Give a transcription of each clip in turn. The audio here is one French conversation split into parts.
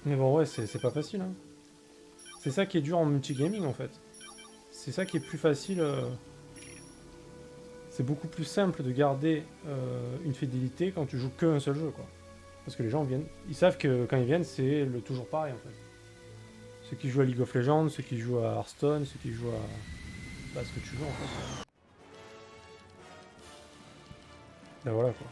Mais bon, ouais, c'est pas facile, hein. C'est ça qui est dur en multigaming, en fait. C'est ça qui est plus facile. C'est beaucoup plus simple de garder une fidélité quand tu joues qu'un seul jeu, quoi. Parce que les gens viennent... Ils savent que quand ils viennent, c'est le toujours pareil, en fait. Ceux qui jouent à League of Legends, ceux qui jouent à Hearthstone, ceux qui jouent à... Bah, ce que tu veux, en fait. Bah voilà, quoi.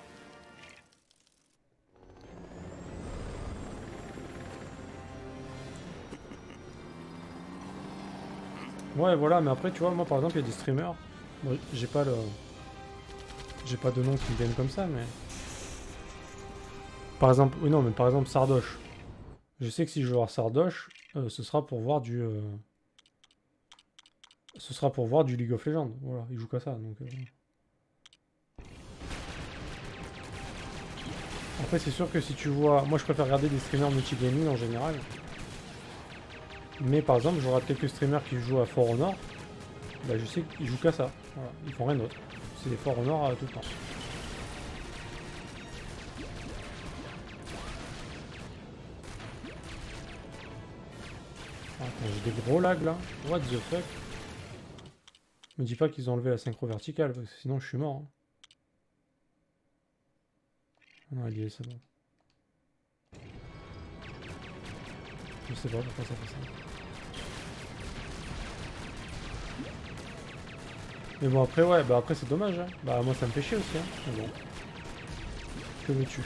Ouais, voilà, mais après, tu vois, moi, par exemple, il y a des streamers... Bon, j'ai pas le... J'ai pas de nom qui me viennent comme ça, mais... Par exemple... Oui, non, mais par exemple, Sardoche. Je sais que si je veux voir Sardoche, ce sera pour voir du... Ce sera pour voir du League of Legends. Voilà, il joue qu'à ça, donc... Après, c'est sûr que si tu vois... Moi, je préfère regarder des streamers multigaming en général. Mais par exemple, je regarde quelques streamers qui jouent à For Honor. Bah, je sais qu'ils jouent qu'à ça. Voilà, ils font rien d'autre. C'est des For Honor tout le temps. Attends, j'ai des gros lags là. What the fuck? Me dis pas qu'ils ont enlevé la synchro verticale, parce que sinon je suis mort. Hein. Non, il y est, c'est bon. Je sais pas pourquoi ça fait ça. Mais bon, après, ouais, bah après c'est dommage. Hein. Bah moi ça me fait chier aussi. Hein. Mais bon. Que veux-tu?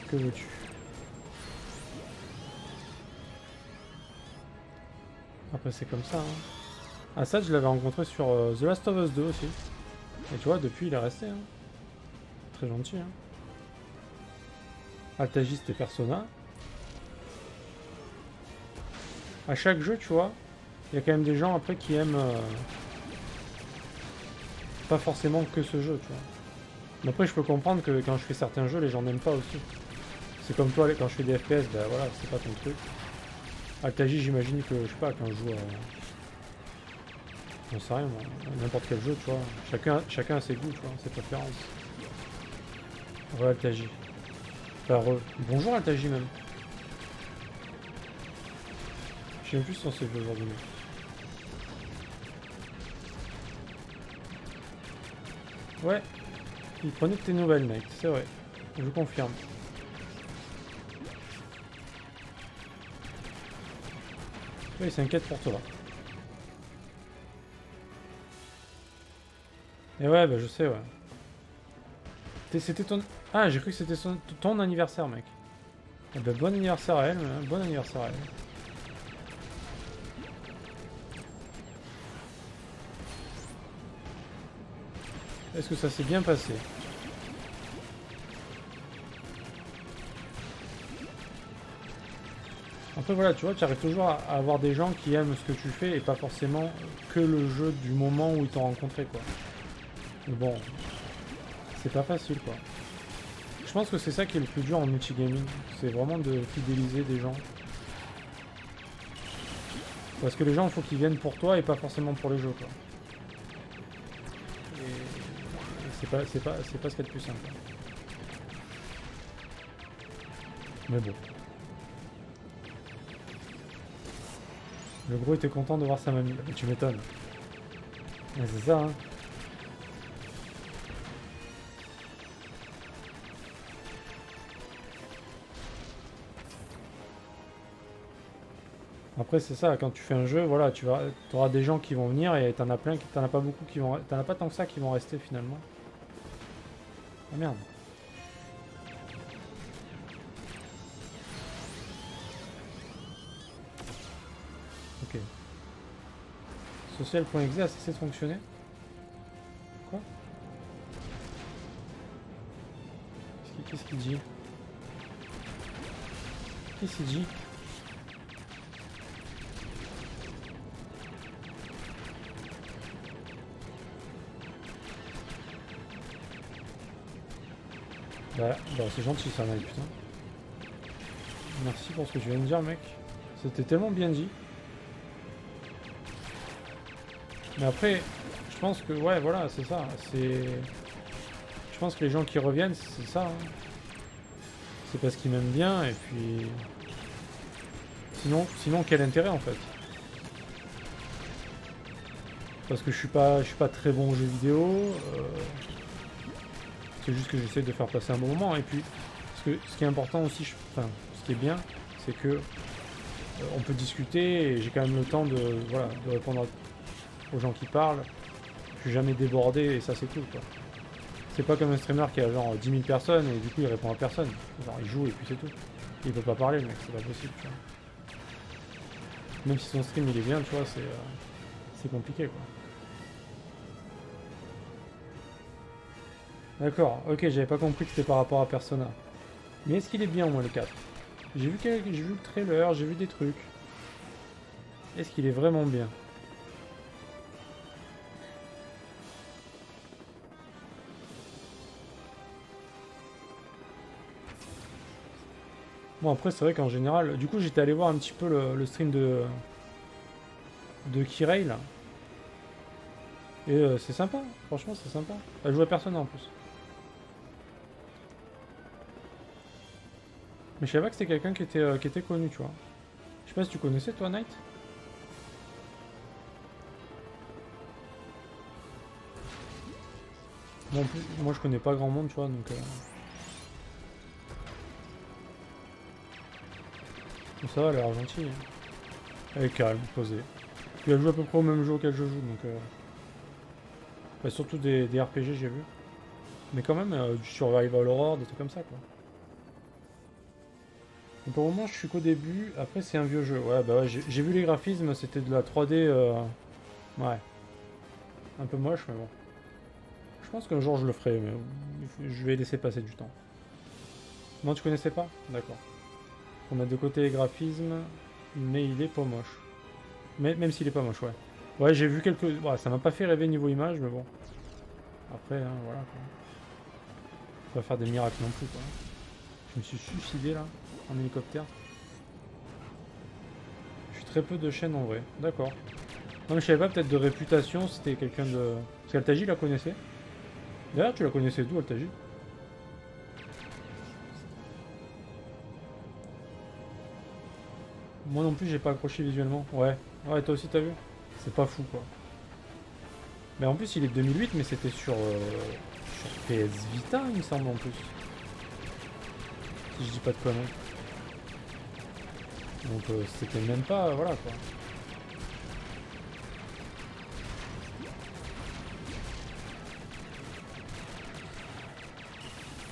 Que veux-tu? Après c'est comme ça. Hein. Assad, je l'avais rencontré sur The Last of Us 2 aussi. Et tu vois, depuis il est resté. Hein. Très gentil. Hein. Altagiste et Persona. À chaque jeu, tu vois, il y a quand même des gens après qui aiment pas forcément que ce jeu, tu vois. Mais après, je peux comprendre que quand je fais certains jeux, les gens n'aiment pas aussi. C'est comme toi, quand je fais des FPS, bah voilà, c'est pas ton truc. Altagi, j'imagine que, je sais pas, quand je joue à... J'en sais rien, moi, n'importe quel jeu, tu vois. Chacun a ses goûts, tu vois, ses préférences. Re Altagi. Enfin, bonjour Altagi même. Je sais même plus si on s'est vu aujourd'hui. Ouais, il prenait de tes nouvelles, mec, c'est vrai. Je confirme. Oui, il s'inquiète pour toi. Et ouais, bah je sais, ouais. C'était ton... Ah, j'ai cru que c'était ton anniversaire, mec. Eh ben, bon anniversaire à elle, hein. Bon anniversaire à elle. Est-ce que ça s'est bien passé? Après voilà, tu vois, tu arrives toujours à avoir des gens qui aiment ce que tu fais et pas forcément que le jeu du moment où ils t'ont rencontré, quoi. Mais bon, c'est pas facile, quoi. Je pense que c'est ça qui est le plus dur en multigaming. C'est vraiment de fidéliser des gens. Parce que les gens, il faut qu'ils viennent pour toi et pas forcément pour les jeux, quoi. Et c'est pas ce qu'il y a de plus simple. Mais bon. Le gros était content de voir sa mamie. Tu m'étonnes. C'est ça, hein. Après c'est ça, quand tu fais un jeu, voilà, tu auras des gens qui vont venir et t'en as plein, t'en as pas beaucoup qui vont, t'en as pas tant que ça qui vont rester finalement. Ah merde. Ok. Social.exe a cessé de fonctionner. Quoi? Qu'est-ce qu'il dit? Qu'est-ce qu'il dit? Bah c'est gentil ça, mec, putain. Merci pour ce que tu viens de dire, mec. C'était tellement bien dit. Mais après, je pense que, ouais, voilà, c'est ça. Je pense que les gens qui reviennent, c'est ça. Hein. c'est parce qu'ils m'aiment bien, et puis... Sinon quel intérêt en fait? Parce que je suis pas très bon aux jeux vidéo, c'est juste que j'essaie de faire passer un bon moment, et puis ce qui est important aussi, enfin ce qui est bien, c'est que on peut discuter, et j'ai quand même le temps de, voilà, de répondre aux gens qui parlent, je suis jamais débordé, et ça c'est cool quoi. C'est pas comme un streamer qui a genre 10 000 personnes, et du coup il répond à personne, genre il joue et puis c'est tout. Il peut pas parler le mec, c'est pas possible, tu vois. Même si son stream il est bien, tu vois, c'est compliqué quoi. D'accord, ok, j'avais pas compris que c'était par rapport à Persona. Mais est-ce qu'il est bien au moins le 4? J'ai vu le trailer, j'ai vu des trucs. Est-ce qu'il est vraiment bien? Bon après c'est vrai qu'en général, du coup j'étais allé voir un petit peu le stream de Kirei là. Et c'est sympa, franchement c'est sympa. Elle joue à Persona en plus. Mais je savais pas que c'était quelqu'un qui était connu, tu vois. Je sais pas si tu connaissais toi, Knight. Bon, en plus, moi je connais pas grand monde, tu vois, donc... Ça va, elle a l'air gentille. Hein. Elle est calme, posée. Puis elle joue à peu près au même jeu auquel je joue, donc... Bah, surtout des RPG, j'ai vu. Mais quand même, du Survival Horror, des trucs comme ça, quoi. Donc, pour le moment, je suis qu'au début. Après, c'est un vieux jeu. Ouais, bah ouais, j'ai vu les graphismes, c'était de la 3D... Ouais. Un peu moche, mais bon. Je pense qu'un jour, je le ferai, mais je vais laisser passer du temps. Non, tu connaissais pas? D'accord. On a de côté les graphismes, mais il est pas moche. Mais même s'il est pas moche, ouais. Ouais, j'ai vu quelques... Ouais, ça m'a pas fait rêver niveau image, mais bon. Après, hein, voilà, quoi. Faut pas faire des miracles non plus, quoi. Je me suis suicidé, là, en hélicoptère. Je suis très peu de chaînes, en vrai. D'accord. Non, mais je savais pas, peut-être de réputation, c'était quelqu'un de... Parce qu'Altaji la connaissait. D'ailleurs, tu la connaissais d'où, Altaji? Moi non plus, j'ai pas accroché visuellement. Ouais. Ouais, toi aussi, t'as vu? C'est pas fou, quoi. Mais en plus, il est de 2008, mais c'était sur PS Vita, il me semble, en plus. Si je dis pas de conneries. Donc, c'était même pas... Voilà, quoi.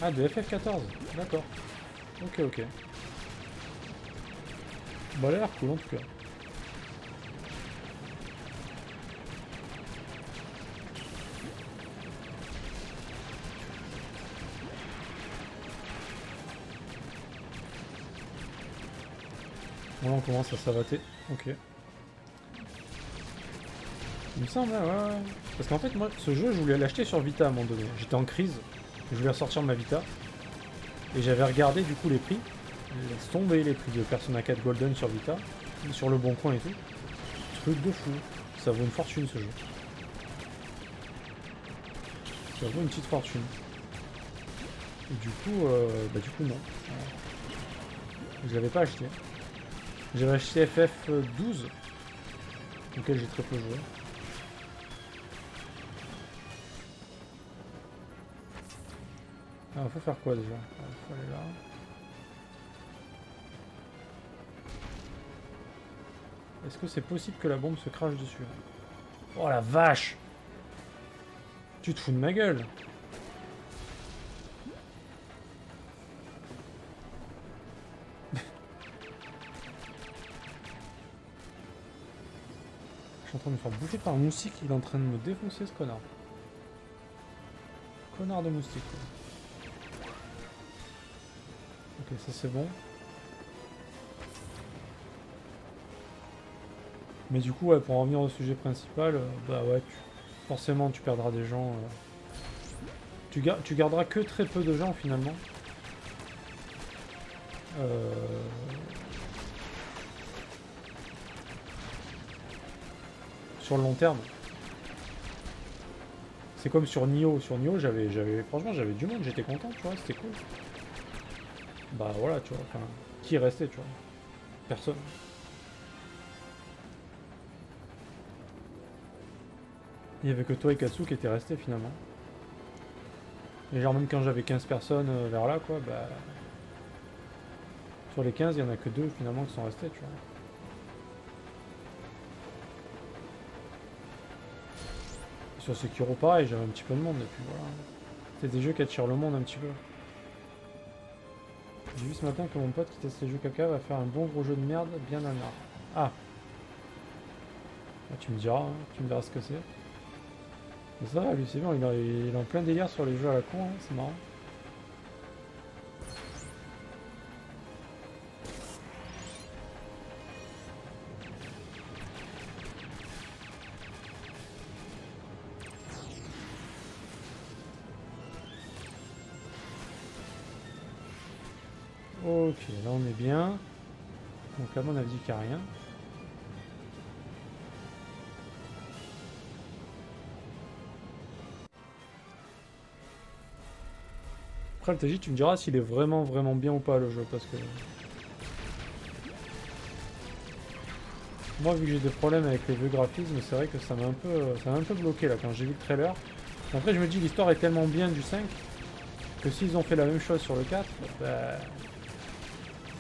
Ah, de FF14. D'accord. Ok, ok. Bah, elle a l'air cool, en tout cas. Voilà, on commence à savater. Ok. Il me semble, ouais, ouais. Parce qu'en fait, moi, ce jeu, je voulais l'acheter sur Vita à un moment donné. J'étais en crise. Je voulais ressortir ma Vita. Et j'avais regardé, du coup, les prix. Laisse tomber les prix de Persona 4 Golden sur Vita. Sur le bon coin et tout. Truc de fou. Ça vaut une fortune, ce jeu. Ça vaut une petite fortune. Et du coup, non. Je l'avais pas acheté. J'avais acheté FF12, auquel j'ai très peu joué. Alors, faut faire quoi déjà? Faut aller là. Est-ce que c'est possible que la bombe se crache dessus? Oh la vache! Tu te fous de ma gueule! Je suis en train de me faire bouffer par un moustique, il est en train de me défoncer ce connard. Connard de moustique. Quoi. Ok, ça c'est bon. Mais du coup, ouais, pour en revenir au sujet principal, bah ouais, forcément tu perdras des gens. Tu garderas que très peu de gens finalement. Sur le long terme. C'est comme sur Nioh. Sur Nioh, franchement, j'avais du monde, j'étais content, tu vois, c'était cool. Bah voilà, tu vois, enfin, qui est resté, tu vois? Personne. Il y avait que toi et Katsu qui étaient restés finalement. Et genre même quand j'avais 15 personnes vers là, quoi, bah... Sur les 15, il y en a que 2 finalement qui sont restés, tu vois. Sur Sekiro, pareil, j'avais un petit peu de monde, et puis voilà. C'est des jeux qui attirent le monde un petit peu. J'ai vu ce matin que mon pote qui teste les jeux caca va faire un bon gros jeu de merde bien nanar. Ah, bah, tu me diras, hein, tu me diras ce que c'est. Mais ça va, lui c'est bon, il est en plein délire sur les jeux à la con, hein, c'est marrant. Ok, là on est bien. Donc là on a dit qu'il n'y a rien. Après le TJ, tu me diras s'il est vraiment vraiment bien ou pas le jeu, parce que... Moi vu que j'ai des problèmes avec les vieux graphismes, c'est vrai que ça m'a un peu bloqué là quand j'ai vu le trailer. Après je me dis l'histoire est tellement bien du 5 que s'ils ont fait la même chose sur le 4, bah,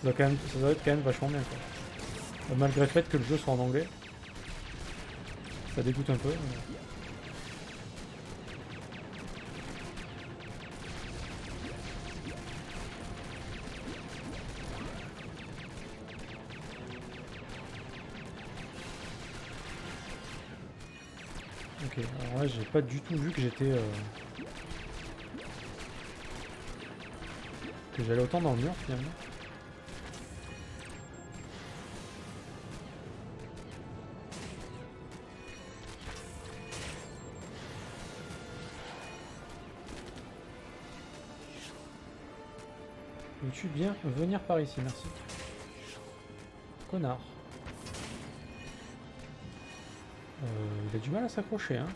ça doit être quand même vachement bien quoi. Malgré le fait que le jeu soit en anglais. Ça dégoûte un peu. Mais... Ok, alors là j'ai pas du tout vu que j'étais... que j'allais autant dans le mur finalement. Veux-tu bien venir par ici, merci. Connard. Il a du mal à s'accrocher, hein.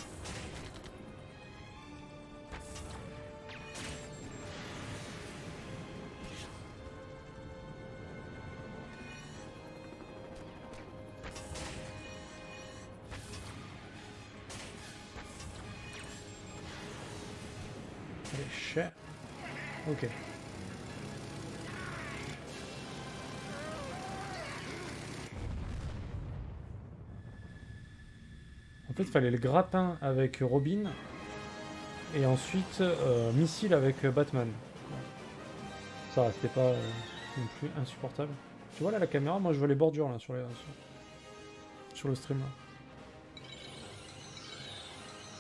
Allez, cher. Ok. En fait, il fallait le grappin avec Robin. Et ensuite, missile avec Batman. Ça va, c'était pas non plus insupportable. Tu vois là la caméra, moi je vois les bordures là sur le stream là.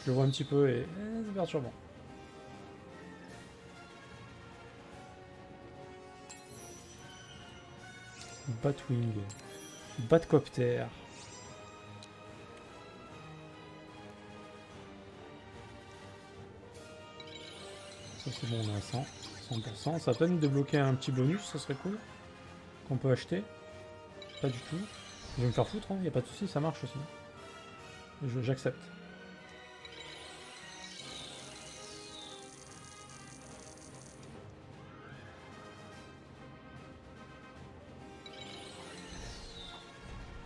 Je le vois un petit peu et c'est perturbant. Batwing. Batcopter. Ça c'est bon, on est à 100. 100%. Ça va pas nous débloquer un petit bonus, ça serait cool. Qu'on peut acheter. Pas du tout. Je vais me faire foutre, hein, y a pas de soucis, ça marche aussi. J'accepte.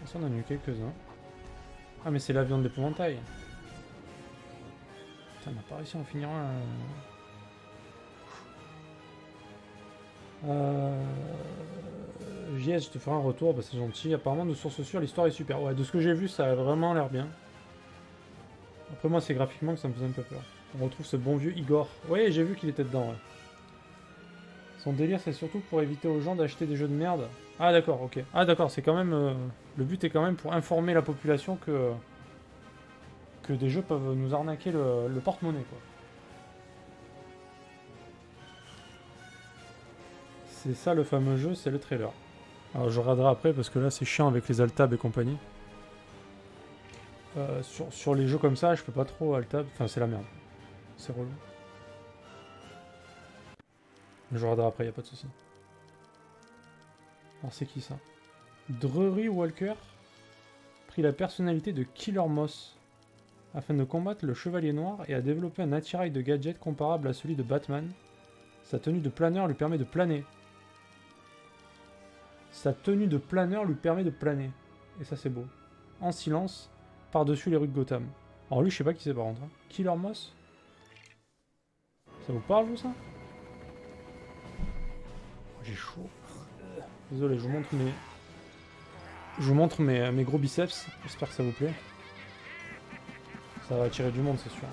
Ça on en a eu quelques-uns. Ah mais c'est l'avion de l'épouvantail. Putain, on n'a pas réussi à en finir un. JS, je te ferai un retour, bah c'est gentil. Apparemment, de sources sûres, l'histoire est super. Ouais, de ce que j'ai vu, ça a vraiment l'air bien. Après, moi, c'est graphiquement que ça me faisait un peu peur. On retrouve ce bon vieux Igor. Ouais, j'ai vu qu'il était dedans, ouais. Son délire, c'est surtout pour éviter aux gens d'acheter des jeux de merde. Ah, d'accord, ok. Ah, d'accord, c'est quand même... le but est quand même pour informer la population que des jeux peuvent nous arnaquer le porte-monnaie, quoi. C'est ça le fameux jeu, c'est le trailer. Alors je regarderai après parce que là c'est chiant avec les alt-tab et compagnie. Sur les jeux comme ça, je peux pas trop alt-tab. Enfin, c'est la merde. C'est relou. Mais je regarderai après, y a pas de souci. Alors c'est qui ça? Drury Walker prit la personnalité de Killer Moss afin de combattre le Chevalier Noir et a développé un attirail de gadget comparable à celui de Batman. Sa tenue de planeur lui permet de planer. Sa tenue de planeur lui permet de planer. Et ça, c'est beau. En silence, par-dessus les rues de Gotham. Alors lui, je sais pas qui c'est par contre. Hein. Killer Moss? Ça vous parle, vous, ça? J'ai chaud. Désolé, je vous montre mes gros biceps. J'espère que ça vous plaît. Ça va attirer du monde, c'est sûr.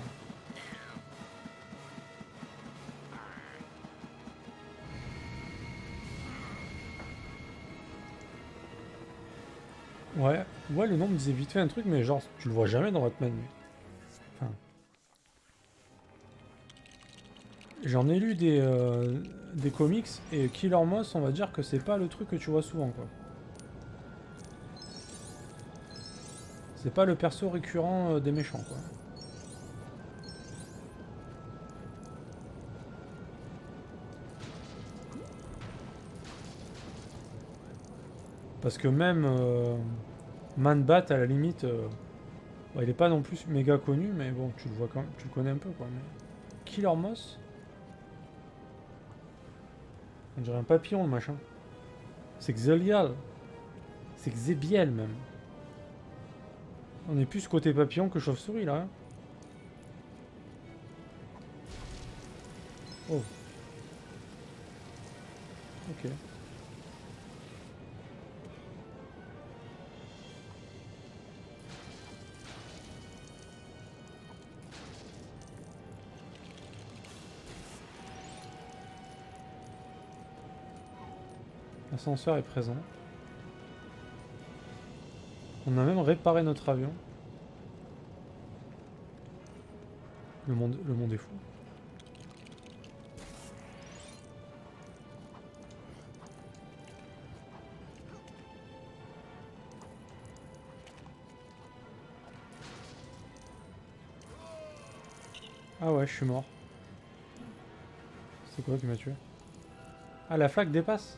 Ouais, le nom me disait vite fait un truc, mais genre, tu le vois jamais dans Batman. Enfin... J'en ai lu des comics, et Killer Moss, on va dire que c'est pas le truc que tu vois souvent, quoi. C'est pas le perso récurrent des méchants, quoi. Parce que même Man-Bat, à la limite, bah, il est pas non plus méga connu, mais bon, tu le vois quand même, tu le connais un peu, quoi. Mais... Killer Moss, on dirait un papillon, le machin. C'est Xelial. C'est Xebiel, même. On est plus côté papillon que chauve-souris, là. Hein. Oh. Ok. L'ascenseur est présent. On a même réparé notre avion. Le monde est fou. Ah ouais, je suis mort. C'est quoi qui m'a tué? Ah, la flaque dépasse?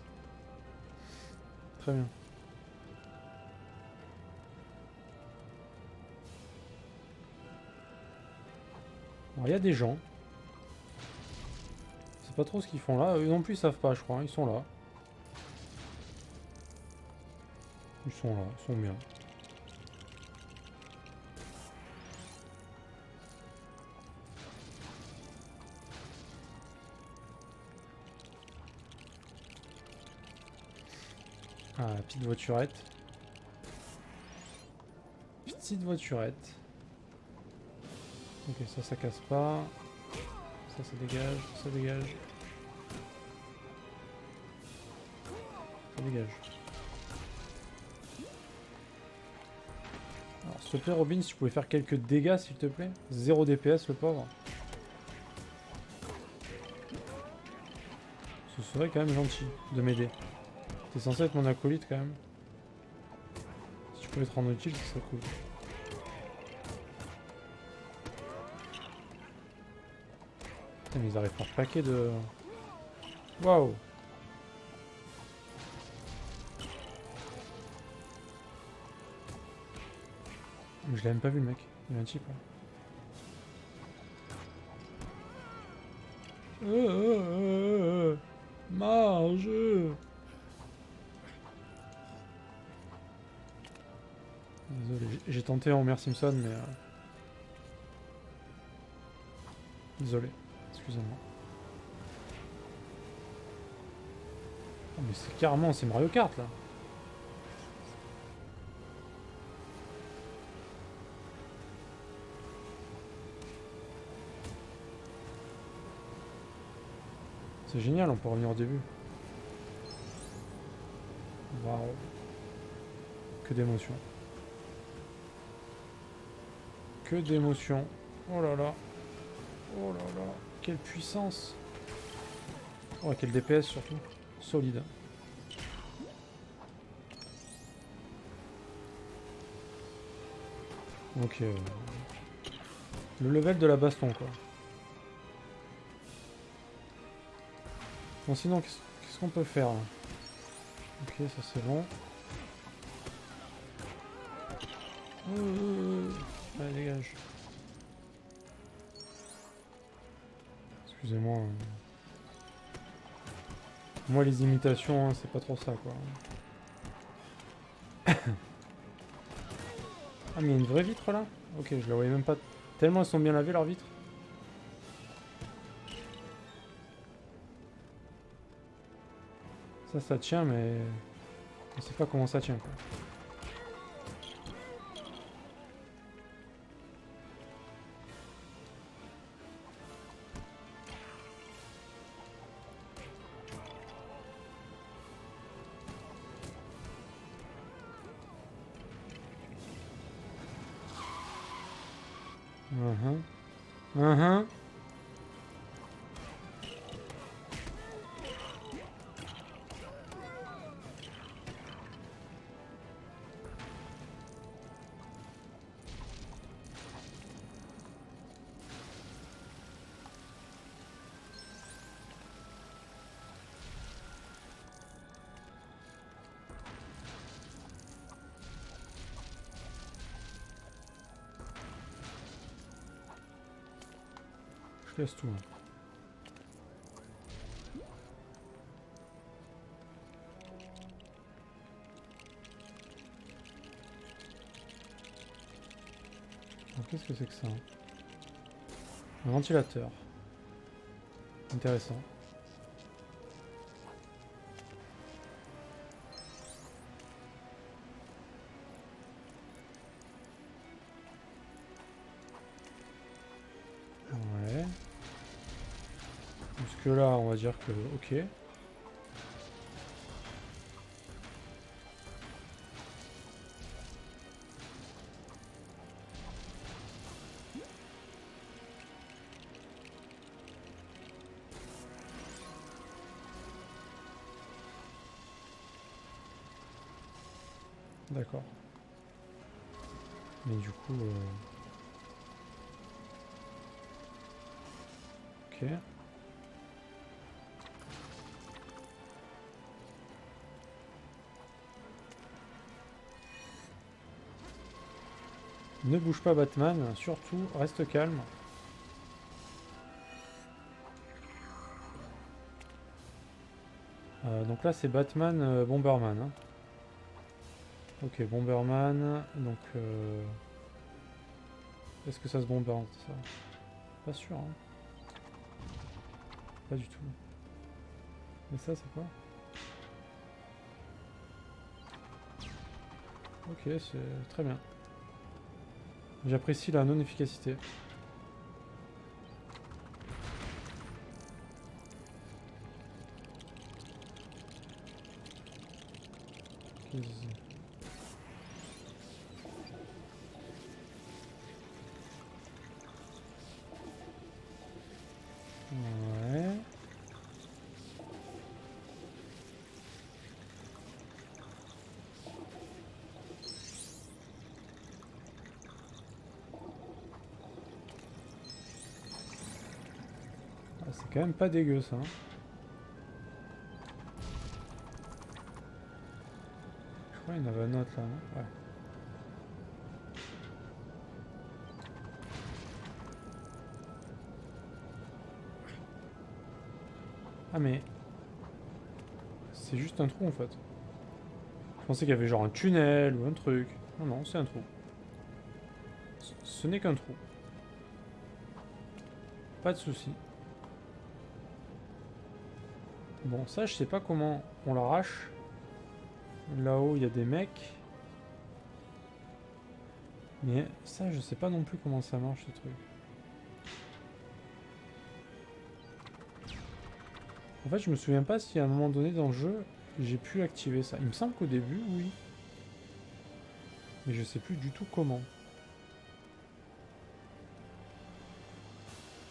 Très bien. Alors, il y a des gens. Je sais pas trop ce qu'ils font là. Eux non plus, ils savent pas, je crois. Ils sont là. Ils sont là, ils sont bien. Ah, petite voiturette. Petite voiturette. Ok, ça casse pas. Ça dégage, ça dégage. Ça dégage. Alors, s'il te plaît, Robin, si tu pouvais faire quelques dégâts, s'il te plaît. 0 DPS, le pauvre. Ce serait quand même gentil de m'aider. T'es censé être mon acolyte quand même. Si tu pouvais te rendre utile, ce serait cool. Putain, mais ils arrivent par paquet de... Waouh! Je l'ai même pas vu le mec. Il y a un type là. Marge! Désolé, j'ai tenté Homer Simpson, mais... Désolé, excusez-moi. Oh, mais c'est carrément, c'est Mario Kart là. C'est génial, on peut revenir au début. Waouh. Que d'émotions. Que d'émotions. Oh là là. Oh là là. Quelle puissance. Oh, quel DPS surtout. Solide. Ok. Le level de la baston quoi. Bon sinon, qu'est-ce qu'on peut faire là? Ok, ça c'est bon. Allez, dégage. Excusez-moi. Moi, les imitations, hein, c'est pas trop ça, quoi. Ah mais il y a une vraie vitre là? Ok, je la voyais même pas. Tellement elles sont bien lavées leurs vitres. Ça tient mais... On sait pas comment ça tient quoi. Mhm. Mhm. Je laisse tout. Hein. Qu'est-ce que c'est que ça? Un ventilateur. Intéressant. Ouais. Jusque là, on va dire que... Ok. D'accord. Mais du coup... Ok. Ne bouge pas Batman, surtout reste calme. Donc là c'est Batman Bomberman. Hein. Ok, Bomberman, donc... Est-ce que ça se bombarde ça? Pas sûr, hein. Pas du tout. Mais ça c'est quoi? Ok, c'est très bien. J'apprécie la non-efficacité. Ouais. Ah, c'est quand même pas dégueu ça. Hein. Je crois qu'il y en avait un autre là, non? Ouais. Ah mais... C'est juste un trou en fait. Je pensais qu'il y avait genre un tunnel ou un truc. Non, non, c'est un trou. Ce n'est qu'un trou. Pas de soucis. Bon, ça, je sais pas comment on l'arrache. Là-haut, il y a des mecs. Mais ça, je sais pas non plus comment ça marche ce truc. En fait, je me souviens pas si à un moment donné dans le jeu, j'ai pu activer ça. Il me semble qu'au début, oui. Mais je sais plus du tout comment.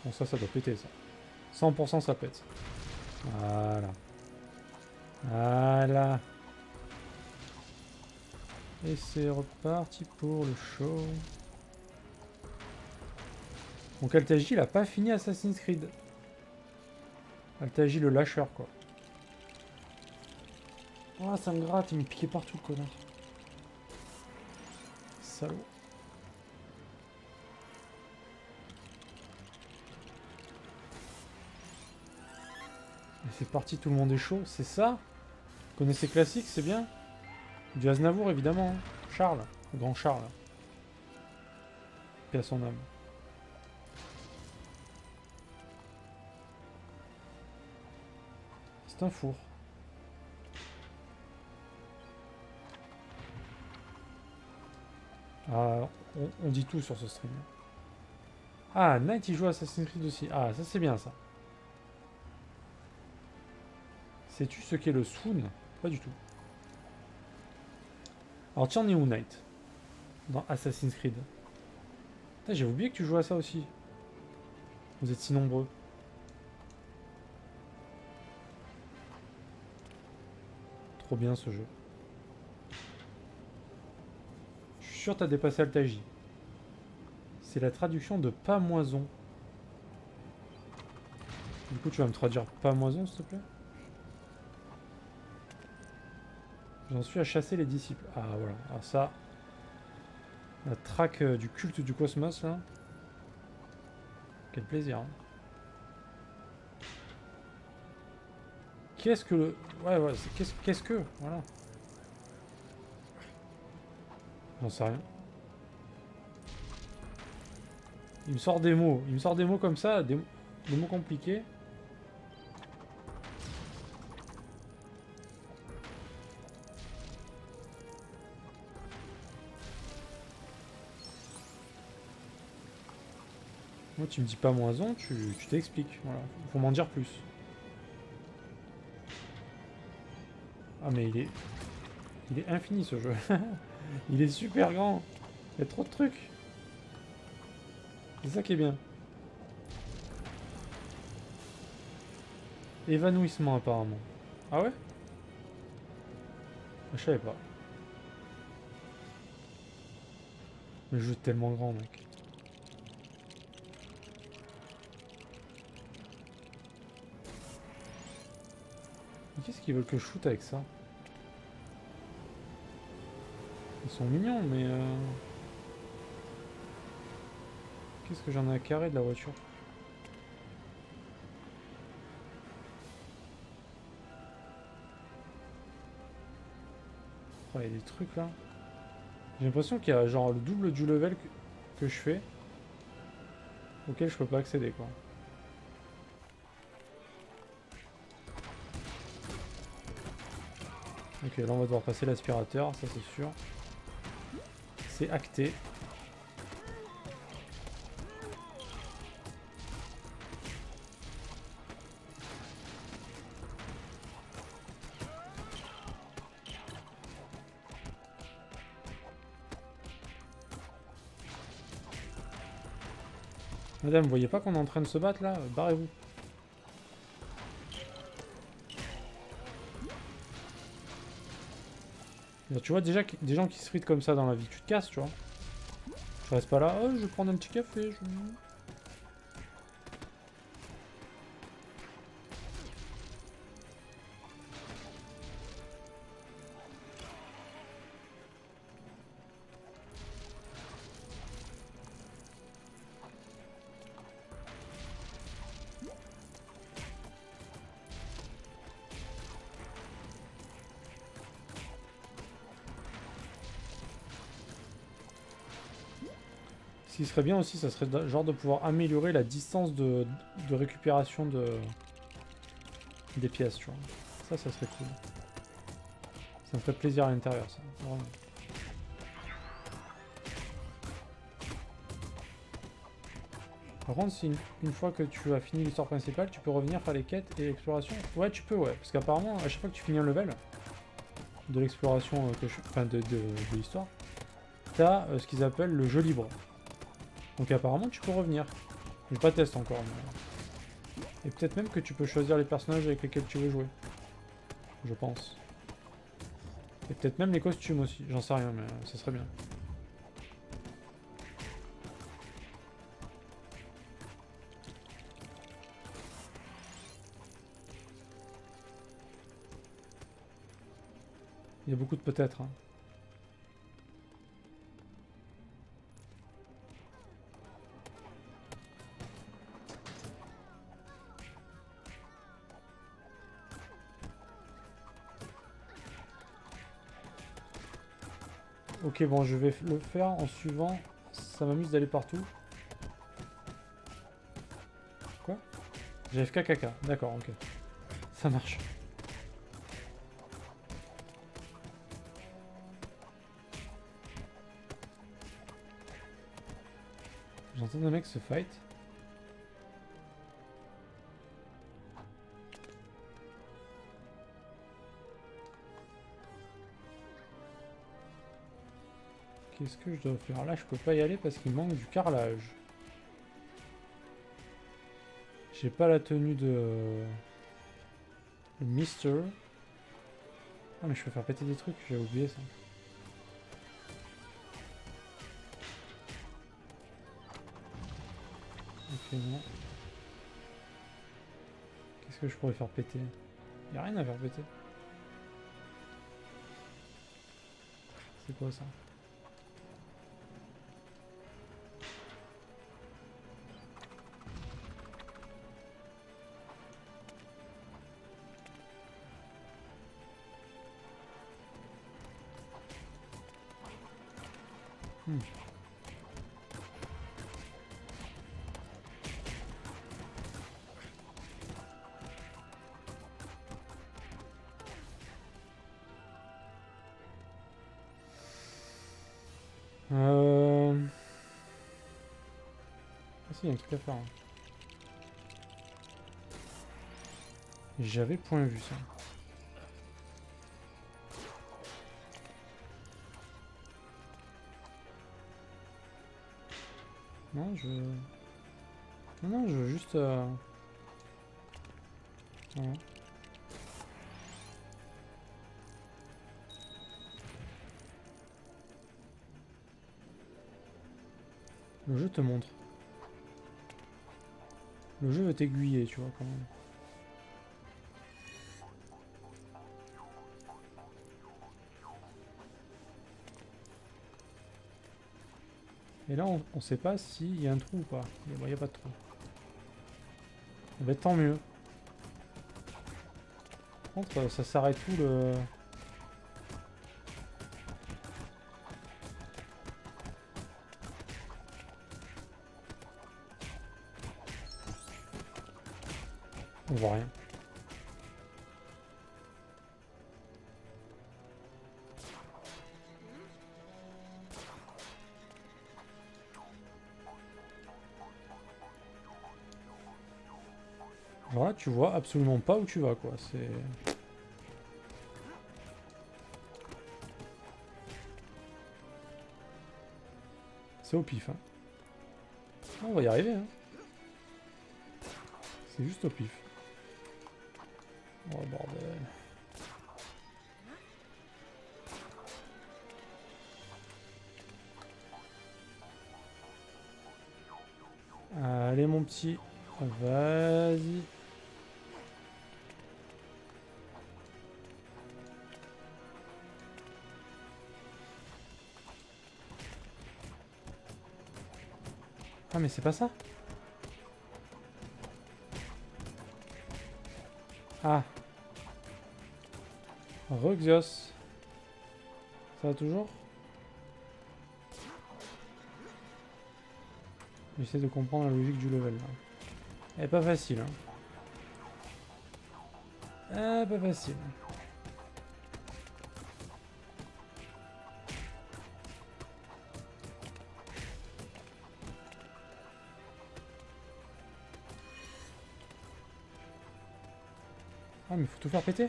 Bon, ça doit péter, ça. 100% ça pète. Voilà. Voilà. Et c'est reparti pour le show. Donc Altaïr, il a pas fini Assassin's Creed. Altaïr le lâcheur, quoi. Oh, ça me gratte, il me piquait partout, le connard. Salaud. Et c'est parti, tout le monde est chaud, c'est ça? Vous connaissez classique, c'est bien? Du Aznavour, évidemment. Hein. Charles. Le grand Charles. Paix à son âme. C'est un four. Ah, on dit tout sur ce stream. Ah, Knight il joue à Assassin's Creed aussi. Ah, ça c'est bien ça. Sais-tu ce qu'est le swoon? Pas du tout. Alors tiens, on est où Knight? Dans Assassin's Creed. J'ai oublié que tu jouais à ça aussi. Vous êtes si nombreux. Trop bien ce jeu. Je suis sûr que t'as dépassé Altaïr. C'est la traduction de pamoison. Du coup, tu vas me traduire pamoison, s'il te plaît? J'en suis à chasser les disciples. Ah, voilà. Alors ça... La traque du culte du cosmos, là. Quel plaisir. Hein. Qu'est-ce que le... Ouais, ouais, qu'est-ce que... Voilà. J'en sais rien. Il me sort des mots. Il me sort des mots comme ça, des mots compliqués. Moi, tu me dis pas moison, tu t'expliques. Voilà. Faut m'en dire plus. Ah, mais il est infini ce jeu. Il est super grand. Il y a trop de trucs. C'est ça qui est bien. Évanouissement apparemment. Ah ouais? Je savais pas. Le jeu est tellement grand, mec. Qu'est-ce qu'ils veulent que je shoote avec ça? Ils sont mignons, mais... Qu'est-ce que j'en ai à carrer de la voiture? Oh, il y a des trucs là. J'ai l'impression qu'il y a genre le double du level que je fais. Auquel je peux pas accéder, quoi. Ok, là on va devoir passer l'aspirateur, ça c'est sûr. C'est acté. Madame, vous voyez pas qu'on est en train de se battre là? Barrez-vous. Tu vois déjà des gens qui se fritent comme ça dans la vie, tu te casses, tu vois. Tu restes pas là, oh, je vais prendre un petit café. Ce qui serait bien aussi, ça serait genre de pouvoir améliorer la distance de récupération des pièces, tu vois. Ça serait cool. Ça me ferait plaisir à l'intérieur, ça. Vraiment. Par contre, si une fois que tu as fini l'histoire principale, tu peux revenir faire les quêtes et l'exploration. Ouais, tu peux, ouais. Parce qu'apparemment, à chaque fois que tu finis un level de l'exploration, enfin de l'histoire, t'as ce qu'ils appellent le jeu libre. Donc apparemment, tu peux revenir. J'ai pas testé encore, mais... Et peut-être même que tu peux choisir les personnages avec lesquels tu veux jouer. Je pense. Et peut-être même les costumes aussi. J'en sais rien, mais ça serait bien. Il y a beaucoup de peut-être. Hein. Ok, bon, je vais le faire en suivant. Ça m'amuse d'aller partout. Quoi? J'ai FK caca. D'accord, ok. Ça marche. J'entends des mecs se fight. Qu'est-ce que je dois faire? Là, je peux pas y aller parce qu'il manque du carrelage. J'ai pas la tenue de... Mister. Ah, mais je peux faire péter des trucs, j'ai oublié ça. Ok, non. Qu'est-ce que je pourrais faire péter? Y'a rien à faire péter. C'est quoi ça? Hmm. Ah si, il y a un truc à faire. Hein. J'avais point vu ça. Non, je... Non, non, je veux juste... Voilà. Le jeu te montre. Le jeu veut t'aiguiller, tu vois, quand même. Et là, on sait pas s'il y a un trou ou pas. Bon, il n'y a pas de trou. Bah, tant mieux. Par contre, ça s'arrête où le... On voit rien. Alors là, tu vois absolument pas où tu vas, quoi. C'est... C'est au pif, hein. On va y arriver, hein. C'est juste au pif. Oh, bordel. Allez, mon petit. Vas-y. Ah, mais c'est pas ça. Ah. Ruxios. Ça va toujours? J'essaie de comprendre la logique du level, là. Elle est pas facile, hein. Ah, pas facile. Ah, mais faut tout faire péter?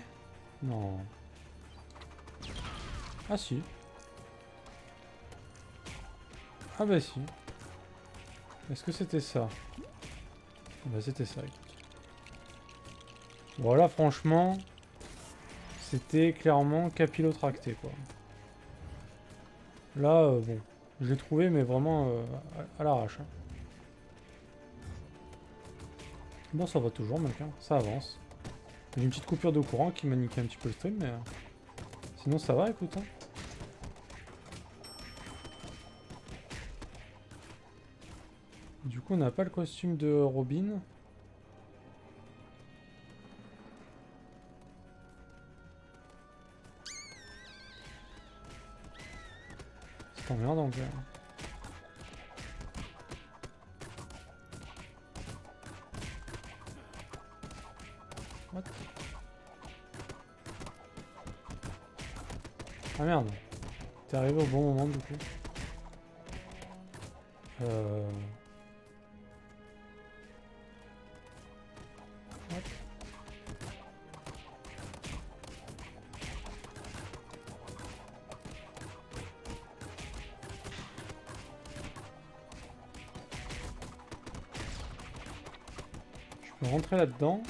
Non. Ah, si. Ah, bah, si. Est-ce que c'était ça? Bah, c'était ça, écoute. Voilà, franchement, c'était clairement capillotracté, quoi. Là, bon, je l'ai trouvé, mais vraiment à l'arrache. Hein. Bon, ça va toujours, mec, hein. Ça avance. J'ai une petite coupure de courant qui m'a niqué un petit peu le stream, mais sinon ça va, écoute. Hein. Du coup, on n'a pas le costume de Robin. C'est emmerdant quand même. What? Ah merde. T'es arrivé au bon moment du coup. What? Je peux rentrer là-dedans.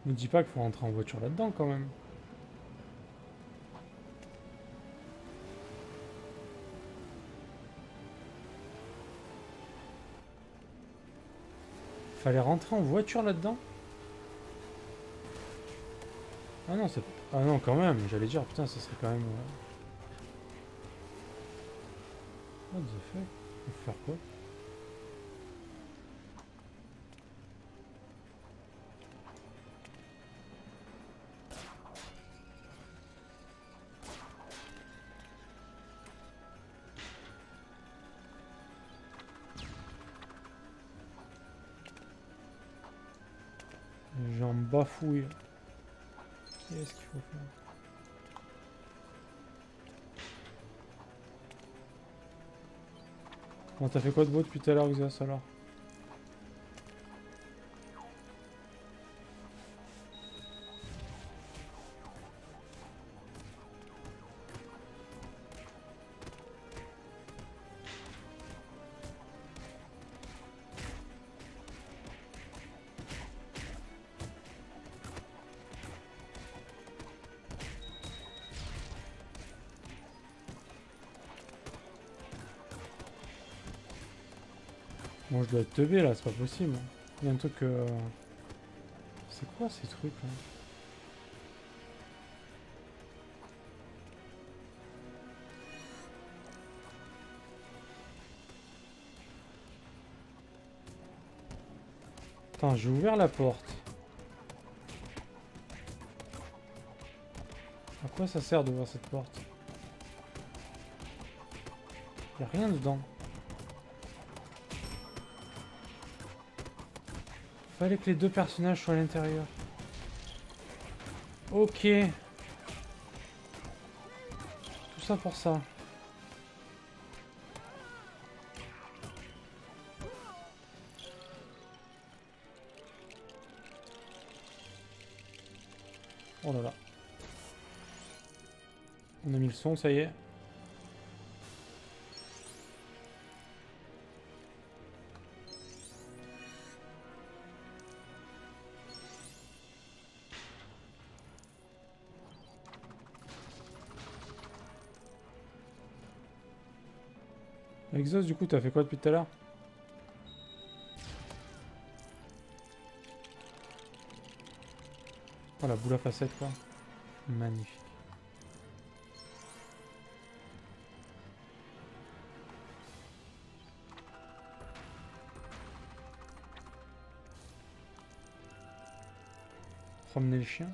Me dis pas qu'il faut rentrer en voiture là-dedans quand même. Fallait rentrer en voiture là-dedans? Ah non, c'est... Ah non, quand même, j'allais dire, putain, ça serait quand même... What the fuck? Faut faire quoi? J'en bafouille. Qu'est-ce qu'il faut faire? Bon, t'as fait quoi de beau depuis tout à l'heure, Xas, alors? Bon, je dois être teubé là, c'est pas possible. Il y a un truc... C'est quoi ces trucs là? Attends, j'ai ouvert la porte. À quoi ça sert d'ouvrir cette porte? Y a rien dedans. Fallait que les deux personnages soient à l'intérieur. Ok. Tout ça pour ça. Oh là là. On a mis le son, ça y est. Exos, du coup, t'as fait quoi depuis tout à l'heure? Oh la boule à facettes quoi. Magnifique. Promener le chien.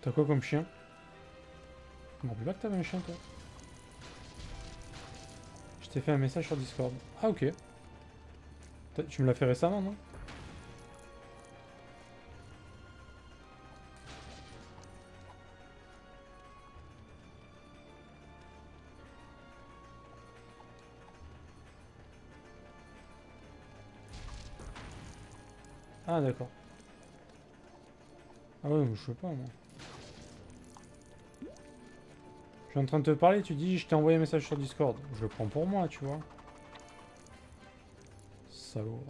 T'as quoi comme chien? Je me rappelle pas que t'avais un chien toi. Je t'ai fait un message sur Discord. Ah ok. Tu me l'as fait récemment non? Ah d'accord. Ah ouais, mais je sais pas moi. Je suis en train de te parler, tu dis je t'ai envoyé un message sur Discord. Je le prends pour moi, tu vois. Salaud.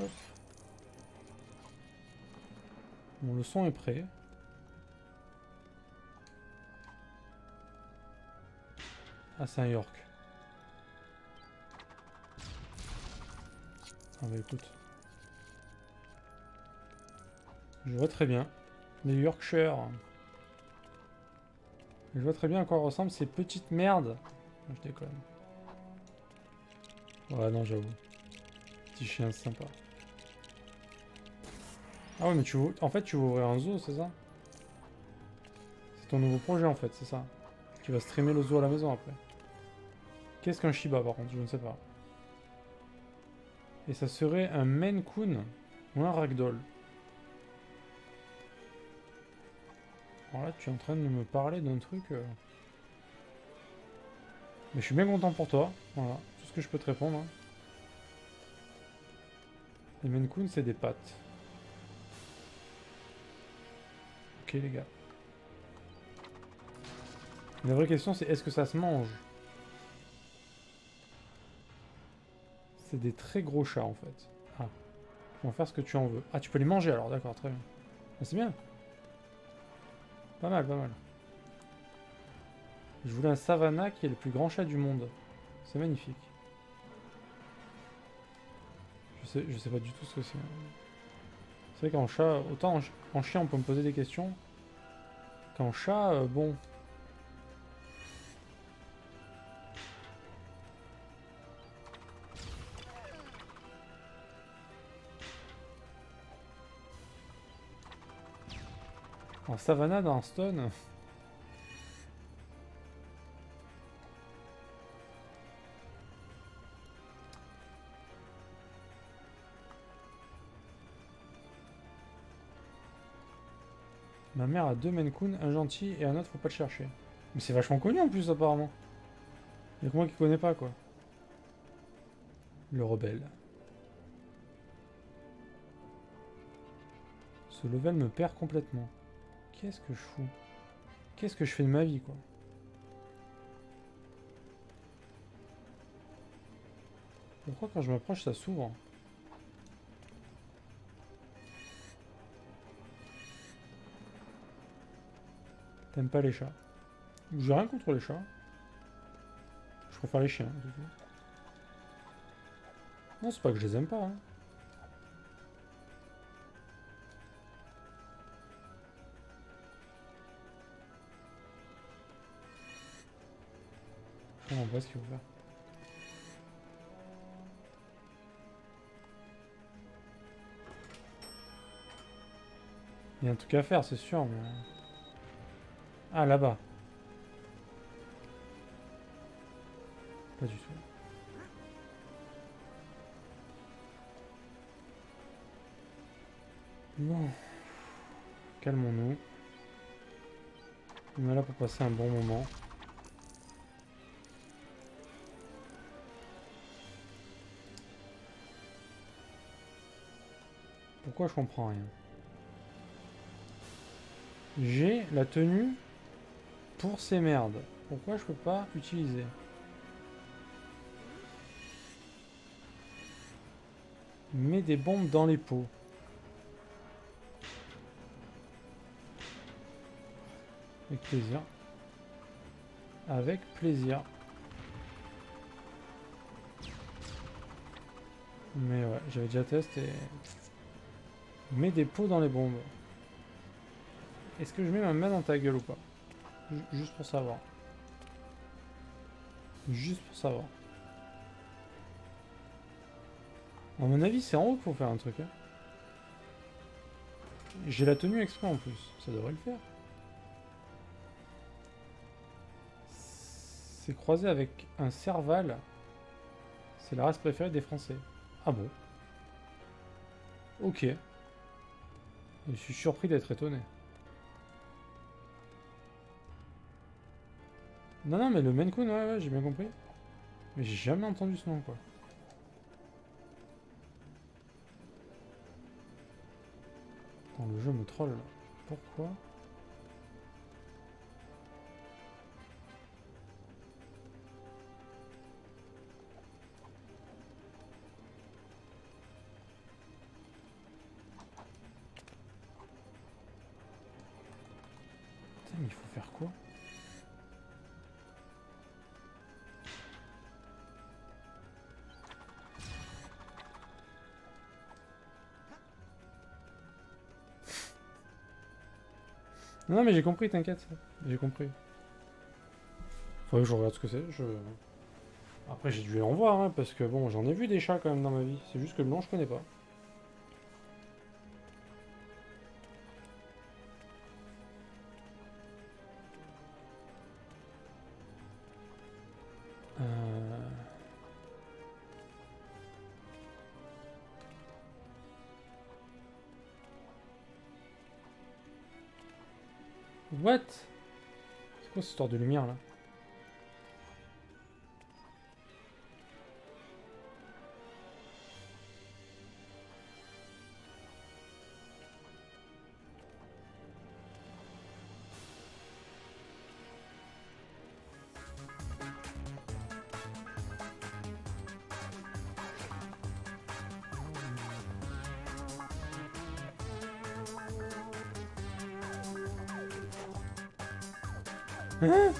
Hop. Bon, le son est prêt. Ah, c'est un York. Ah bah écoute. Je vois très bien. Les Yorkshire. Je vois très bien à quoi ressemblent ces petites merdes. Non, je déconne. Ouais, non, j'avoue. Petit chien sympa. Ah ouais, mais en fait, tu veux ouvrir un zoo, c'est ça? C'est ton nouveau projet, en fait, c'est ça. Tu vas streamer le zoo à la maison, après. Qu'est-ce qu'un Shiba, par contre? Je ne sais pas. Et ça serait un Maine Coon ou un Ragdoll. Alors là, tu es en train de me parler d'un truc... Mais je suis bien content pour toi. Voilà, tout ce que je peux te répondre. Hein. Les Maine Coon, c'est des pattes. Ok, les gars. La vraie question, c'est est-ce que ça se mange? C'est des très gros chats, en fait. Ah, tu peux en faire ce que tu en veux. Ah, tu peux les manger, alors, d'accord, très bien. Ah, c'est bien. Pas mal, pas mal. Je voulais un Savannah qui est le plus grand chat du monde. C'est magnifique. Je sais pas du tout ce que c'est. C'est vrai qu'en chat, autant en chien on peut me poser des questions. Qu'en chat, bon. En Savannah dans Stone. Ma mère a deux Maine Coon, un gentil et un autre faut pas le chercher. Mais c'est vachement connu en plus apparemment. Y'a que moi qui connais pas quoi. Le rebelle. Ce level me perd complètement. Qu'est-ce que je fous? Qu'est-ce que je fais de ma vie quoi? Pourquoi quand je m'approche ça s'ouvre? T'aimes pas les chats? J'ai rien contre les chats. Je préfère les chiens. Non, c'est pas que je les aime pas. Hein. Je comprends pas ce qu'il faut faire. Il y a un truc à faire, c'est sûr, mais... Ah, là-bas. Pas du tout. Bon. Calmons-nous. On est là pour passer un bon moment. Pourquoi je comprends rien? J'ai la tenue pour ces merdes. Pourquoi je peux pas utiliser? Mets des bombes dans les pots. Avec plaisir. Avec plaisir. Mais ouais, j'avais déjà testé. Mets des pots dans les bombes. Est-ce que je mets ma main dans ta gueule ou pas? Juste pour savoir. Juste pour savoir. À mon avis, c'est en haut pour faire un truc. Hein. J'ai la tenue exprès en plus. Ça devrait le faire. C'est croisé avec un serval. C'est la race préférée des Français. Ah bon? Ok. Je suis surpris d'être étonné. Non, non, mais le Maine Coon, ouais, j'ai bien compris. Mais j'ai jamais entendu ce nom, quoi. Attends, le jeu me troll, là. Pourquoi? Putain, mais il faut faire quoi? Non mais j'ai compris, t'inquiète. J'ai compris. Faudrait que je regarde ce que c'est. Après j'ai dû en voir, hein, parce que bon, j'en ai vu des chats quand même dans ma vie. C'est juste que le nom je connais pas. What? C'est quoi cette histoire de lumière là? Hein?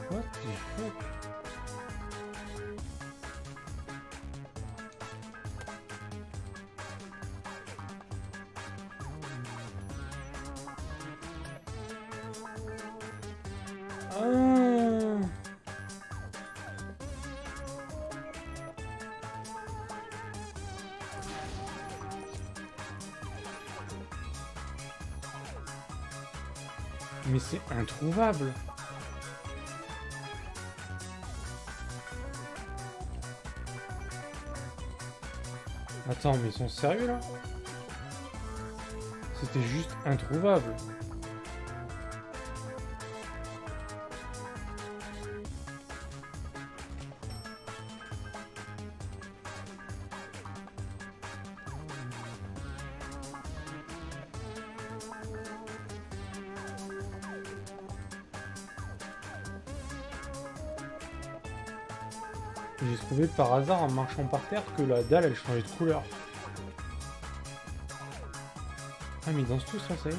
What the fuck? Ah. Mais c'est introuvable. Attends, mais ils sont sérieux là? C'était juste introuvable. J'ai trouvé par hasard en marchant par terre que la dalle elle changeait de couleur. Ah mais ils dansent tous là, ça y est.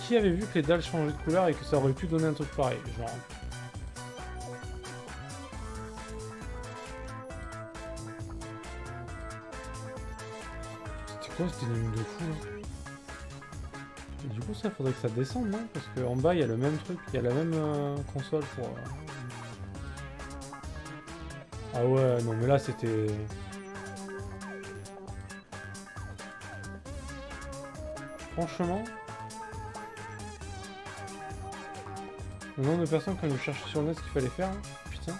Qui avait vu que les dalles changeaient de couleur et que ça aurait pu donner un truc pareil, genre. C'était quoi cette énigme de fou là? Et du coup ça faudrait que ça descende, non? Parce qu'en bas il y a le même truc, il y a la même console pour... Ah ouais, non mais là c'était... Franchement... Le nombre de personnes qui ont dû chercher sur le net ce qu'il fallait faire, hein. Putain.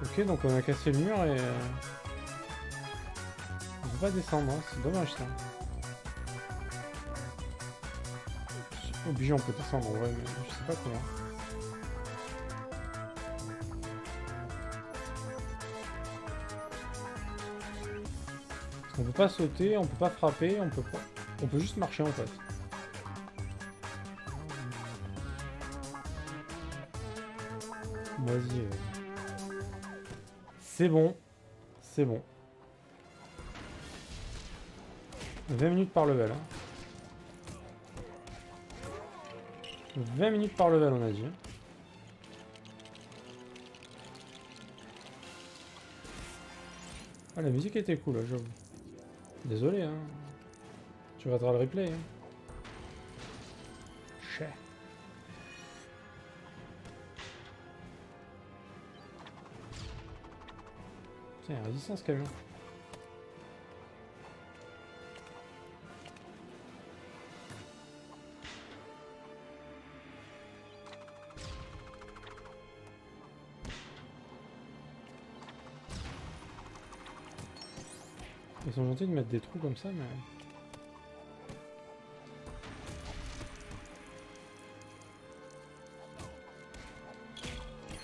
Ok, donc on a cassé le mur et... On peut pas descendre, hein. C'est dommage ça. Obligé on peut descendre en vrai, mais je sais pas comment. On peut pas sauter, on peut pas frapper, on peut juste marcher en fait. Vas-y. C'est bon. C'est bon. 20 minutes par level. Hein. 20 minutes par level on a dit. Ah la musique était cool, hein, j'avoue. Désolé hein. Tu rateras le replay hein. Cher. Tiens, résistance camion. Ils sont gentils de mettre des trous comme ça, mais...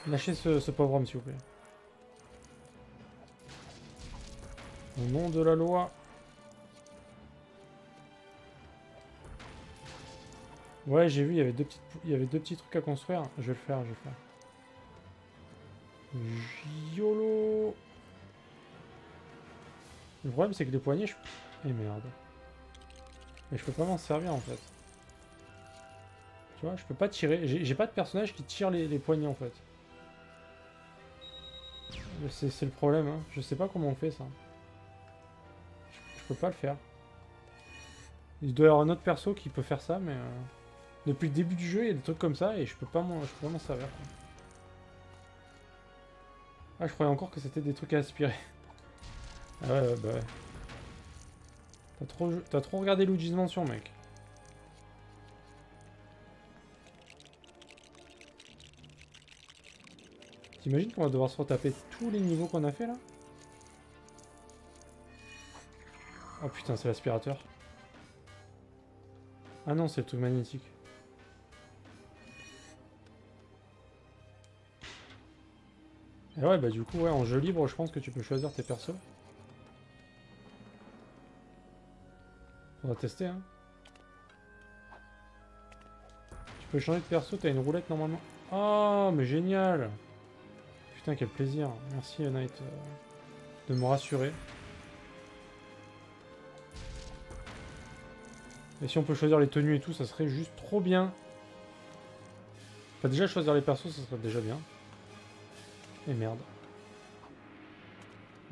Lâchez ce pauvre homme, s'il vous plaît. Au nom de la loi. Ouais, j'ai vu, il y avait deux petits trucs à construire. Je vais le faire, je vais le faire. YOLO. Le problème, c'est que les poignées, je... Eh merde. Mais je peux pas m'en servir, en fait. Tu vois, je peux pas tirer. J'ai pas de personnage qui tire les poignées, en fait. C'est le problème, hein. Je sais pas comment on fait, ça. Je peux pas le faire. Il doit y avoir un autre perso qui peut faire ça, mais... Depuis le début du jeu, il y a des trucs comme ça, et je peux pas m'en servir, quoi. Ah, je croyais encore que c'était des trucs à aspirer. Ah ouais, bah ouais. T'as trop regardé Luigi's Mansion, mec. T'imagines qu'on va devoir se retaper tous les niveaux qu'on a fait, là? Oh putain, c'est l'aspirateur. Ah non, c'est le truc magnétique. Et ouais, bah du coup, ouais, en jeu libre, je pense que tu peux choisir tes persos. On va tester, hein. Tu peux changer de perso, t'as une roulette normalement. Oh, mais génial! Putain, quel plaisir. Merci, Knight, de me rassurer. Et si on peut choisir les tenues et tout, ça serait juste trop bien. Enfin, déjà, choisir les persos, ça serait déjà bien. Et merde.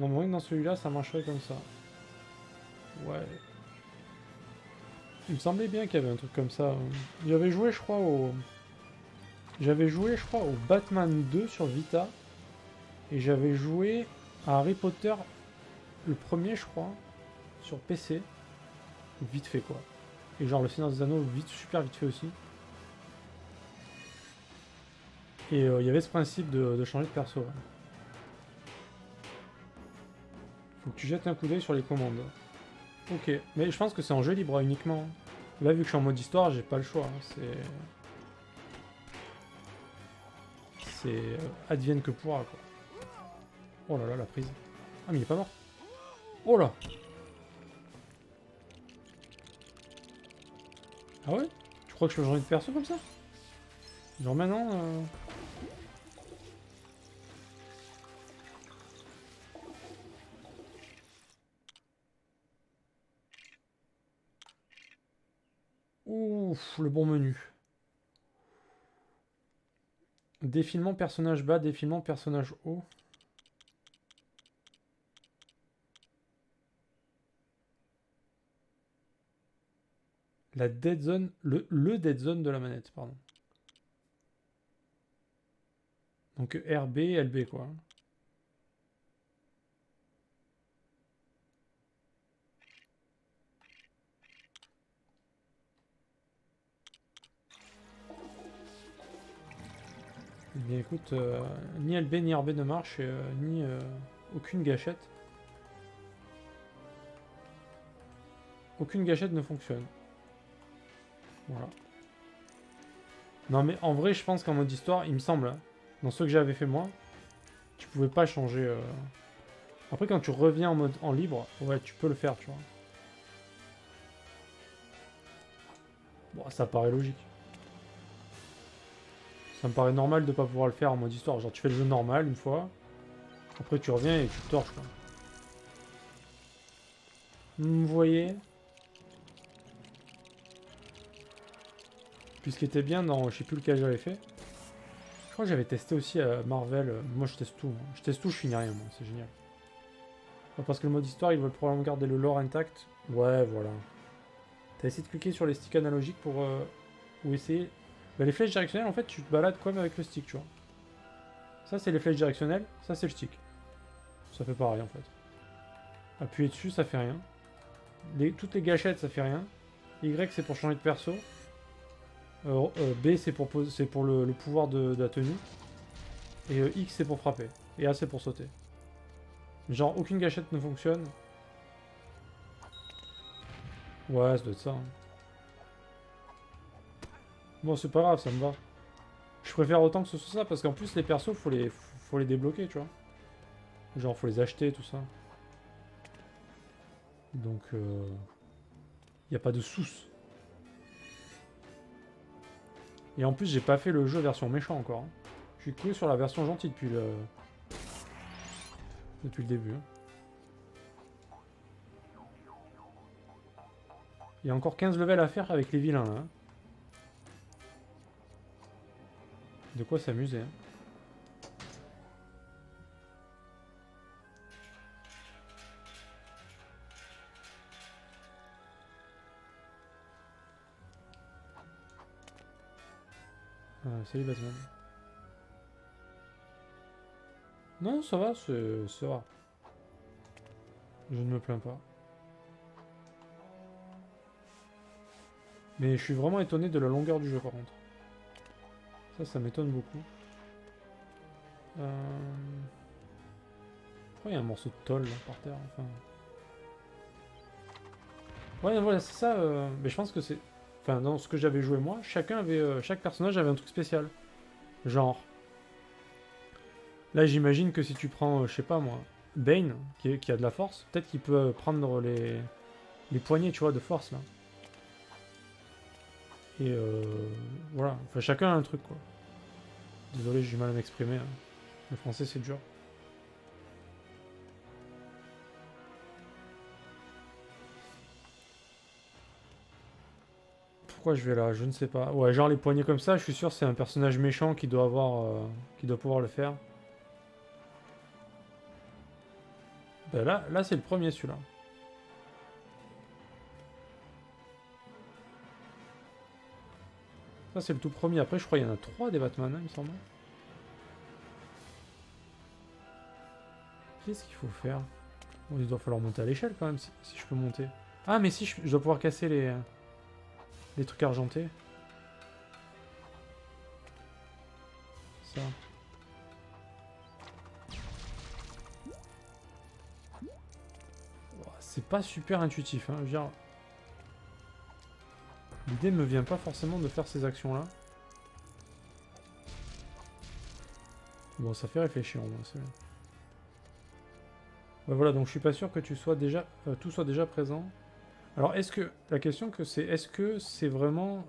Non, mais dans celui-là, ça marcherait comme ça. Ouais. Il me semblait bien qu'il y avait un truc comme ça. J'avais joué, je crois, au Batman 2 sur Vita. Et j'avais joué à Harry Potter, le premier, je crois, sur PC. Vite fait, quoi. Et genre le Seigneur des Anneaux, super vite fait aussi. Et il y avait ce principe de changer de perso. Ouais. Faut que tu jettes un coup d'œil sur les commandes. Ok, mais je pense que c'est en jeu libre uniquement. Là, vu que je suis en mode histoire, j'ai pas le choix. Hein. C'est advienne que pourra, quoi. Oh là là, la prise. Ah, mais il est pas mort. Oh là. Ah ouais? Tu crois que je peux changer de perso comme ça? Genre maintenant... Ouf, le bon menu. Défilement personnage bas, défilement personnage haut. La dead zone, le dead zone de la manette, pardon. Donc RB, LB quoi. Eh bien écoute, ni LB ni RB ne marche, ni aucune gâchette. Aucune gâchette ne fonctionne. Voilà. Non mais en vrai, je pense qu'en mode histoire, il me semble, hein, dans ceux que j'avais fait moi, tu pouvais pas changer... Après quand tu reviens en mode en libre, ouais tu peux le faire, tu vois. Bon, ça paraît logique. Ça me paraît normal de pas pouvoir le faire en mode histoire. Genre tu fais le jeu normal une fois, après tu reviens et tu te torches quoi. Vous voyez? Puis ce qui était bien dans, je sais plus lequel j'avais fait, je crois que j'avais testé aussi Marvel, moi je teste tout, hein. Je teste tout, je finis rien moi, c'est génial. Parce que le mode histoire, ils veulent probablement garder le lore intact. Ouais, voilà. T'as essayé de cliquer sur les sticks analogiques pour... ou essayer... Bah, les flèches directionnelles, en fait, tu te balades comme avec le stick, tu vois. Ça, c'est les flèches directionnelles, ça, c'est le stick. Ça fait pareil, en fait. Appuyer dessus, ça fait rien. Toutes les gâchettes, ça fait rien. Y, c'est pour changer de perso. B, c'est pour le pouvoir de la tenue. Et X, c'est pour frapper. Et A, c'est pour sauter. Genre, aucune gâchette ne fonctionne. Ouais, ça doit être ça. Hein. Bon, c'est pas grave, ça me va. Je préfère autant que ce soit ça, parce qu'en plus, les persos, faut les débloquer, tu vois. Genre, faut les acheter, tout ça. Donc, y a pas de sous. Et en plus, j'ai pas fait le jeu version méchant encore. Hein. Je suis que sur la version gentille depuis le début. Hein. Il y a encore 15 levels à faire avec les vilains là. Hein. De quoi s'amuser. Hein. Salut Batman. Non, ça va, ça va. Je ne me plains pas. Mais je suis vraiment étonné de la longueur du jeu par contre. Ça m'étonne beaucoup. Pourquoi il y a un morceau de tôle là, par terre enfin... Ouais, voilà, c'est ça. Mais je pense que c'est... Enfin, dans ce que j'avais joué moi, chaque personnage avait un truc spécial. Genre... Là, j'imagine que si tu prends, je sais pas moi, Bane, qui a de la force, peut-être qu'il peut prendre les poignées, tu vois, de force, là. Et voilà. Enfin, chacun a un truc, quoi. Désolé, j'ai du mal à m'exprimer. Hein. Le français, c'est dur. Pourquoi je vais là? Je ne sais pas. Ouais, genre les poignées comme ça, je suis sûr c'est un personnage méchant qui doit avoir... qui doit pouvoir le faire. Ben là c'est le premier, celui-là. Ça, c'est le tout premier. Après, je crois qu'il y en a 3 des Batman, hein, il me semble. Qu'est-ce qu'il faut faire? Bon, il doit falloir monter à l'échelle quand même, si je peux monter. Ah, mais si, je dois pouvoir casser les trucs argentés. Ça. Oh, c'est pas super intuitif, hein. Je veux dire... L'idée me vient pas forcément de faire ces actions-là. Bon, ça fait réfléchir au moins, c'est bien. Bah voilà, donc je suis pas sûr que tu sois déjà, tout soit déjà présent. Alors, est-ce que... La question que c'est... Est-ce que c'est vraiment...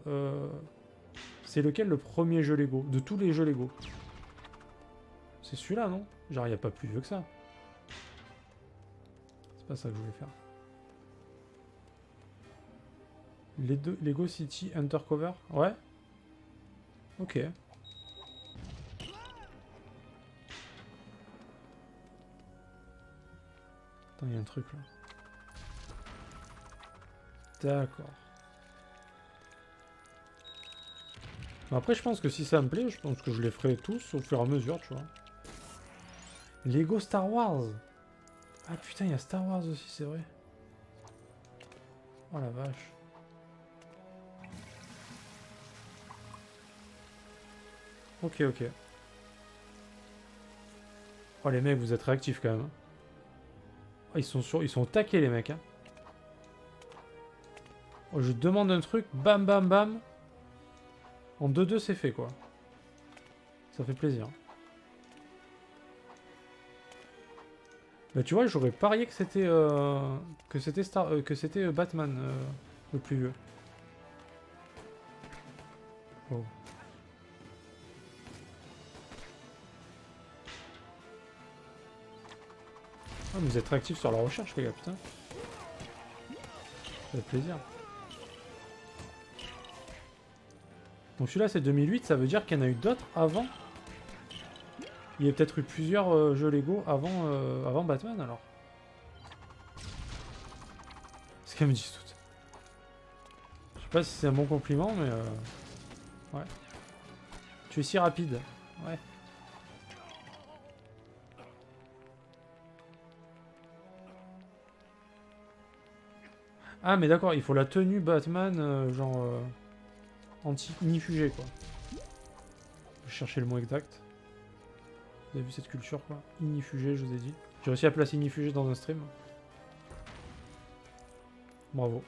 c'est lequel le premier jeu Lego? De tous les jeux Lego? C'est celui-là, non? Genre, il n'y a pas plus vieux que ça. C'est pas ça que je voulais faire. Les deux... Lego City Undercover? Ouais? Ok. Attends, il y a un truc, là. D'accord. Après, je pense que si ça me plaît, je pense que je les ferai tous au fur et à mesure, tu vois. Lego Star Wars. Ah putain, il y a Star Wars aussi, c'est vrai. Oh la vache. Ok, ok. Oh les mecs, vous êtes réactifs quand même. Hein. Oh, ils sont taqués les mecs. Hein. Oh, je demande un truc, bam bam bam. En 2-2 c'est fait quoi. Ça fait plaisir. Bah tu vois, j'aurais parié que c'était Batman le plus vieux. Oh. Ah, vous êtes réactifs sur la recherche les gars, putain. Ça fait plaisir. Donc celui-là c'est 2008, ça veut dire qu'il y en a eu d'autres avant. Il y a peut-être eu plusieurs jeux Lego avant Batman alors. C'est ce qu'elle me dit toutes. Je sais pas si c'est un bon compliment mais ouais. Tu es si rapide. Ouais. Ah mais d'accord, il faut la tenue Batman genre anti-inifugé quoi. Je vais chercher le mot exact. Vous avez vu cette culture quoi? Inifugé, je vous ai dit. J'ai réussi à placer inifugé dans un stream. Bravo.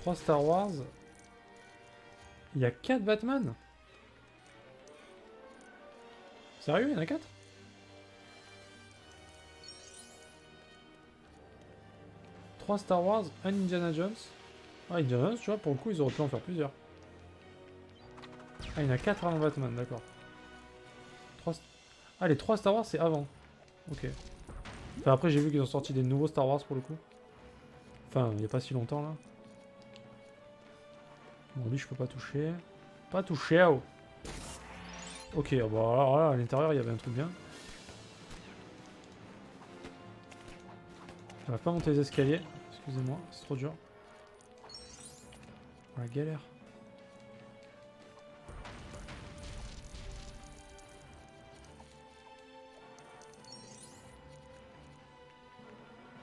3 Star Wars. Il y a 4 Batman? Sérieux, il y en a 4? Star Wars, un Indiana Jones. Ah, Indiana Jones, tu vois, pour le coup, ils auraient pu en faire plusieurs. Ah, il y en a 4 avant Batman, d'accord. 3... Ah, les 3 Star Wars, c'est avant. Ok. Enfin, après, j'ai vu qu'ils ont sorti des nouveaux Star Wars pour le coup. Enfin, il n'y a pas si longtemps là. Bon, lui, je peux pas toucher. Pas toucher, oh. Ok, bon, alors là, à l'intérieur, il y avait un truc bien. Je vais pas monter les escaliers. Excusez-moi, c'est trop dur. La galère.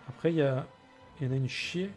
Après, il y en a une chier.